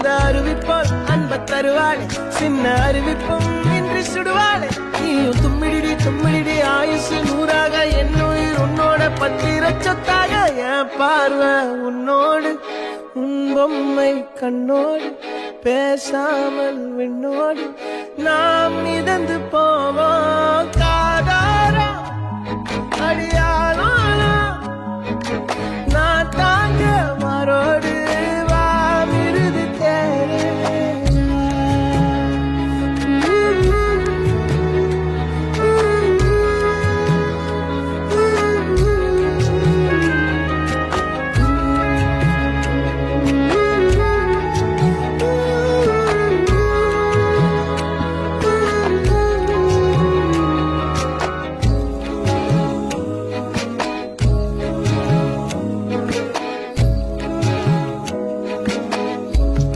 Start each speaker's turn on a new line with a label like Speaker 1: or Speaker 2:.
Speaker 1: அந்த அறிவிப்போல் அன்ப தருவாளே சின்ன அறிவிப்பும் இன்றி சுடுவாளே நீயும் தும்மிடி ஆயுசு 100ஆக என்னுயிர் உன்னோட பத்திர சொத்தாக என் பார்வை உன்னோடு உன் பொம்மை கண்ணோடு பேசாமல் விண்ணோடு நாம் மிதந்து போவோம்